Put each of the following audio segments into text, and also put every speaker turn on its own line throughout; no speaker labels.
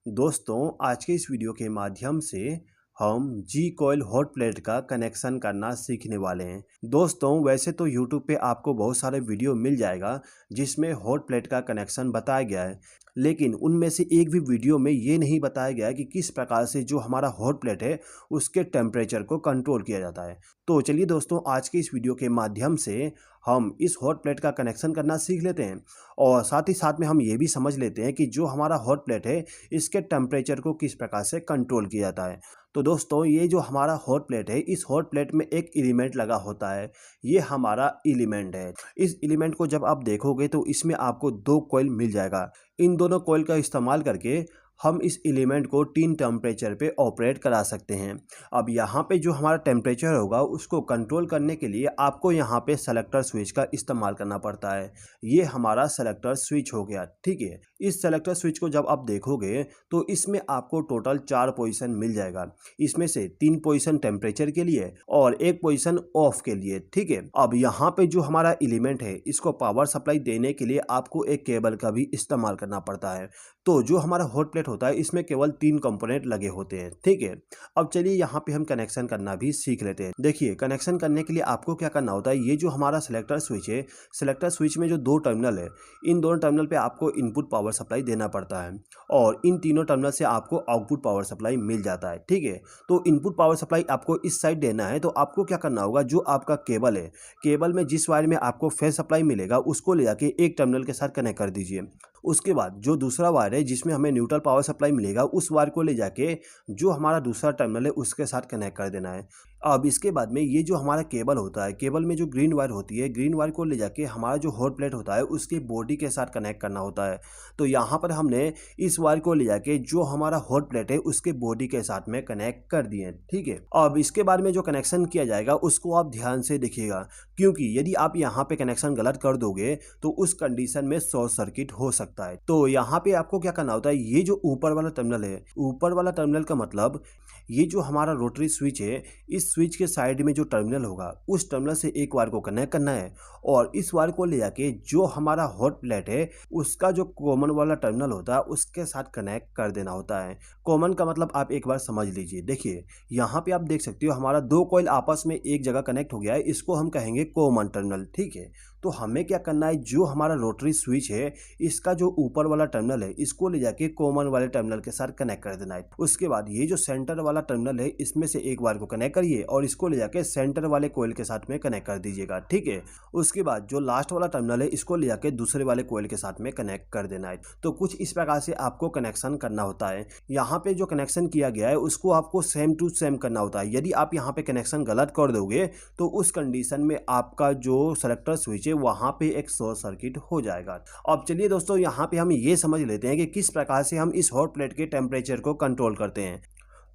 दोस्तों आज के इस वीडियो के माध्यम से हम जी कॉइल हॉट प्लेट का कनेक्शन करना सीखने वाले हैं। दोस्तों वैसे तो यूट्यूब पे आपको बहुत सारे वीडियो मिल जाएगा जिसमें हॉट प्लेट का कनेक्शन बताया गया है, लेकिन उनमें से एक भी वीडियो में ये नहीं बताया गया है कि किस प्रकार से जो हमारा हॉट प्लेट है उसके टेम्परेचर को कंट्रोल किया जाता है। तो चलिए दोस्तों आज के इस वीडियो के माध्यम से हम इस हॉट प्लेट का कनेक्शन करना सीख लेते हैं और साथ ही साथ में हम ये भी समझ लेते हैं कि जो हमारा हॉट प्लेट है इसके टेम्परेचर को किस प्रकार से कंट्रोल किया जाता है। तो दोस्तों ये जो हमारा हॉट प्लेट है, इस हॉट प्लेट में एक एलिमेंट लगा होता है, ये हमारा एलिमेंट है। इस एलिमेंट को जब आप देखोगे तो इसमें आपको दो कॉइल मिल जाएगा। इन दोनों कॉइल का इस्तेमाल करके हम इस एलिमेंट को 3 टेम्परेचर पे ऑपरेट करा सकते हैं। अब यहाँ पे जो हमारा टेम्परेचर होगा उसको कंट्रोल करने के लिए आपको यहाँ पे सेलेक्टर स्विच का इस्तेमाल करना पड़ता है। ये हमारा सेलेक्टर स्विच हो गया, ठीक है। इस सेलेक्टर स्विच को जब आप देखोगे तो इसमें आपको टोटल 4 पोजीशन मिल जाएगा। इसमें से 3 पोजीशन टेम्परेचर के लिए और 1 पोजीशन ऑफ के लिए, ठीक है। अब यहाँ पे जो हमारा एलिमेंट है इसको पावर सप्लाई देने के लिए आपको एक केबल का भी इस्तेमाल करना पड़ता है। तो जो हमारा हॉट प्लेट होता है इसमें केवल 3 कंपोनेंट लगे होते हैं, ठीक है। अब चलिए यहाँ पे हम कनेक्शन करना भी सीख लेते हैं। देखिए कनेक्शन करने के लिए आपको क्या करना होता है, ये जो हमारा सेलेक्टर स्विच है, सेलेक्टर स्विच में जो 2 टर्मिनल है, इन दोनों टर्मिनल पे आपको इनपुट पावर सप्लाई देना पड़ता है और इन तीनों टर्मिनल से आपको आउटपुट पावर सप्लाई मिल जाता है, ठीक है। तो इनपुट पावर सप्लाई आपको इस साइड देना है, तो आपको क्या करना होगा, जो आपका केबल है, केबल में जिस वायर में आपको फेज सप्लाई मिलेगा उसको ले जाके एक टर्मिनल के साथ कनेक्ट कर दीजिए। उसके बाद जो दूसरा वायर है जिसमें हमें न्यूट्रल पावर सप्लाई मिलेगा, उस वायर को ले जाके जो हमारा दूसरा टर्मिनल है उसके साथ कनेक्ट कर देना है। अब इसके बाद में ये जो हमारा केबल होता है, केबल में जो ग्रीन वायर होती है, ग्रीन वायर को ले जाके हमारा जो हॉट प्लेट होता है उसकी बॉडी के साथ कनेक्ट करना होता है। तो यहाँ पर हमने इस वायर को ले जाके जो हमारा हॉट प्लेट है उसके बॉडी के साथ में कनेक्ट कर दिए, ठीक है। अब इसके बाद में जो कनेक्शन किया जाएगा उसको आप ध्यान से देखिएगा, क्योंकि यदि आप यहाँ पे कनेक्शन गलत कर दोगे तो उस कंडीशन में शॉर्ट सर्किट हो सकता है। तो यहाँ पे आपको क्या करना होता है, ये जो ऊपर वाला टर्मिनल है, ऊपर वाला टर्मिनल का मतलब ये जो हमारा रोटरी स्विच है, इस स्विच के साइड में जो टर्मिनल होगा उस टर्मिनल से एक वायर को कनेक्ट करना है और इस वायर को ले जाके जो हमारा हॉट प्लेट है उसका जो कॉमन वाला टर्मिनल होता है उसके साथ कनेक्ट कर देना होता है। कॉमन का मतलब आप एक बार समझ लीजिए। देखिए यहाँ पे आप देख सकते हो हमारा 2 कॉइल आपस में एक जगह कनेक्ट हो गया है, इसको हम कहेंगे कॉमन टर्मिनल, ठीक है। तो हमें क्या करना है, जो हमारा रोटरी स्विच है इसका जो ऊपर वाला टर्मिनल है इसको ले जाके कॉमन वाले टर्मिनल के साथ कनेक्ट कर देना है। उसके बाद ये जो सेंटर वाला टर्मिनल है इसमें से एक वायर को कनेक्ट करिए और इसको ले जाके सेंटर वाले कॉइल के साथ में कनेक्ट कर दीजिएगा, ठीक है। उसके बाद जो लास्ट वाला टर्मिनल है इसको ले जाके दूसरे वाले कॉइल के साथ में कनेक्ट कर देना है। तो कुछ इस प्रकार से आपको कनेक्शन करना होता है। यहाँ पे जो कनेक्शन किया गया है उसको आपको सेम टू सेम करना होता है। यदि आप यहाँ पे कनेक्शन गलत कर दोगे तो उस कंडीशन में आपका जो सेलेक्टर स्विच है वहाँ पे एक शॉर्ट सर्किट हो जाएगा। अब चलिए दोस्तों यहाँ पे हम ये समझ लेते हैं कि किस प्रकार से हम इस हॉट प्लेट के टेम्परेचर को कंट्रोल करते हैं।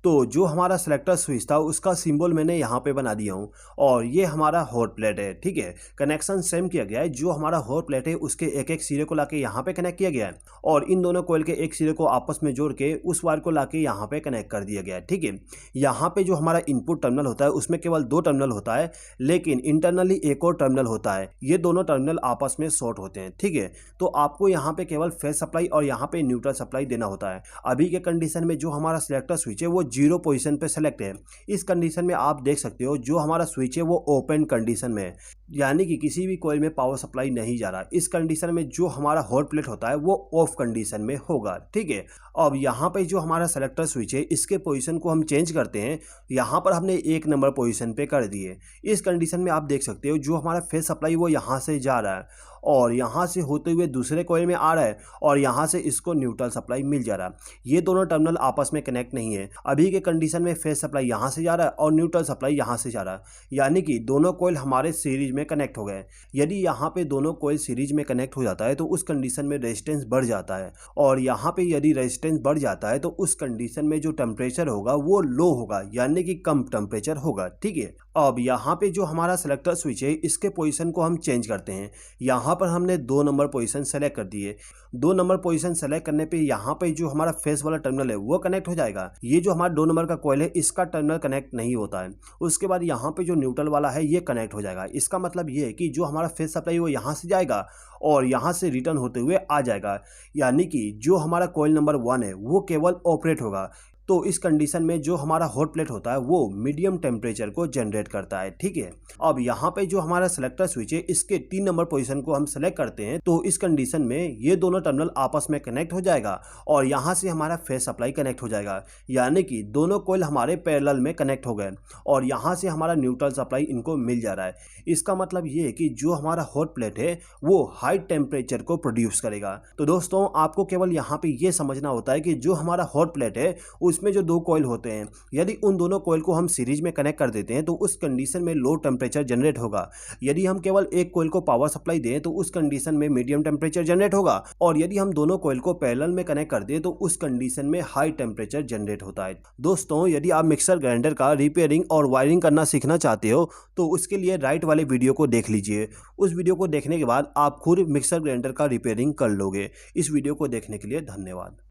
तो जो हमारा सेलेक्टर स्विच था उसका सिंबल मैंने यहाँ पे बना दिया हूँ और ये हमारा हॉट प्लेट है, ठीक है। कनेक्शन सेम किया गया है, जो हमारा हॉट प्लेट है उसके एक एक सिरे को लाके यहाँ पे कनेक्ट किया गया है और इन दोनों कॉइल के एक सिरे को आपस में जोड़ के उस वायर को लाके यहाँ पे कनेक्ट कर दिया गया है, ठीक है। यहाँ पे जो हमारा इनपुट टर्मिनल होता है उसमें केवल 2 टर्मिनल होता है, लेकिन इंटरनली एक और टर्मिनल होता है। ये दोनों टर्मिनल आपस में शॉर्ट होते हैं, ठीक है। तो आपको यहाँ पे केवल फेज सप्लाई और यहाँ पे न्यूट्रल सप्लाई देना होता है। अभी के कंडीशन में जो हमारा सेलेक्टर स्विच है वो 0 पोजीशन पे सेलेक्ट है। इस कंडीशन में आप देख सकते हो जो हमारा स्विच है वो ओपन कंडीशन में है, यानी कि किसी भी कॉइल में पावर सप्लाई नहीं जा रहा। इस कंडीशन में जो हमारा हॉट प्लेट होता है वो ऑफ कंडीशन में होगा, ठीक है। अब यहाँ पे जो हमारा सेलेक्टर स्विच है इसके पोजीशन को हम चेंज करते हैं। यहाँ पर हमने 1 नंबर पोजीशन पे कर दिए। इस कंडीशन में आप देख सकते हो जो हमारा फेज सप्लाई वो यहाँ से जा रहा है और यहाँ से होते हुए दूसरे कॉइल में आ रहा है और यहाँ से इसको न्यूट्रल सप्लाई मिल जा रहा है। ये दोनों टर्मिनल आपस में कनेक्ट नहीं है। अभी के कंडीशन में फेज सप्लाई यहाँ से जा रहा है और न्यूट्रल सप्लाई यहाँ से जा रहा है, यानी कि दोनों कॉइल हमारे सीरीज में कनेक्ट हो गए। यदि यहाँ पे दोनों कॉइल सीरीज में कनेक्ट हो जाता है तो उस कंडीशन में रेजिस्टेंस बढ़ जाता है और यहाँ पे यदि रेजिस्टेंस बढ़ जाता है तो उस कंडीशन में जो टेम्परेचर होगा वो लो होगा, यानी कि कम टेम्परेचर होगा, ठीक है। अब यहाँ पे जो हमारा सेलेक्टर स्विच है इसके पोजीशन को हम चेंज करते हैं। यहाँ पर हमने 2 नंबर पोजीशन सेलेक्ट कर दिए। 2 नंबर पोजीशन सेलेक्ट करने पे यहाँ पे जो हमारा फेस वाला टर्मिनल है वो कनेक्ट हो जाएगा। ये जो हमारा 2 नंबर का कॉइल है इसका टर्मिनल कनेक्ट नहीं होता है। उसके बाद यहाँ पे जो न्यूट्रल वाला है ये कनेक्ट हो जाएगा। इसका मतलब ये है कि जो हमारा फेस सप्लाई वो यहाँ से जाएगा और यहाँ से रिटर्न होते हुए आ जाएगा, यानी कि जो हमारा कॉइल नंबर 1 है वो केवल ऑपरेट होगा। तो इस कंडीशन में जो हमारा हॉट प्लेट होता है वो मीडियम टेम्परेचर को जनरेट करता है। ठीक है, अब यहाँ पे जो हमारा सेलेक्टर स्विच है इसके 3 नंबर पोजीशन को हम सेलेक्ट करते हैं। तो इस कंडीशन में ये दोनों टर्मिनल आपस में कनेक्ट हो जाएगा और यहाँ से हमारा फेस सप्लाई कनेक्ट हो जाएगा, यानी कि दोनों कॉइल हमारे पैरेलल में कनेक्ट हो गए और यहाँ से हमारा न्यूट्रल सप्लाई इनको मिल जा रहा है। इसका मतलब ये है कि जो हमारा हॉट प्लेट है वो हाई टेम्परेचर को प्रोड्यूस करेगा। तो दोस्तों आपको केवल यहाँ पे ये समझना होता है कि जो हमारा हॉट प्लेट है उसमें जो 2 कॉइल होते हैं, यदि उन दोनों कॉइल को हम सीरीज में कनेक्ट कर देते हैं तो उस कंडीशन में लो टेम्परेचर जनरेट होगा। यदि हम केवल एक कॉइल को पावर सप्लाई दें तो उस कंडीशन में मीडियम टेम्परेचर जनरेट होगा और यदि हम दोनों कॉइल को पैरेलल में कनेक्ट कर दें तो उस कंडीशन में हाई टेम्परेचर जनरेट होता है। दोस्तों यदि आप मिक्सर ग्राइंडर का रिपेयरिंग और वायरिंग करना सीखना चाहते हो तो उसके लिए राइट वाले वीडियो को देख लीजिए। उस वीडियो को देखने के बाद आप खुद मिक्सर ग्राइंडर का रिपेयरिंग कर लोगे। इस वीडियो को देखने के लिए धन्यवाद।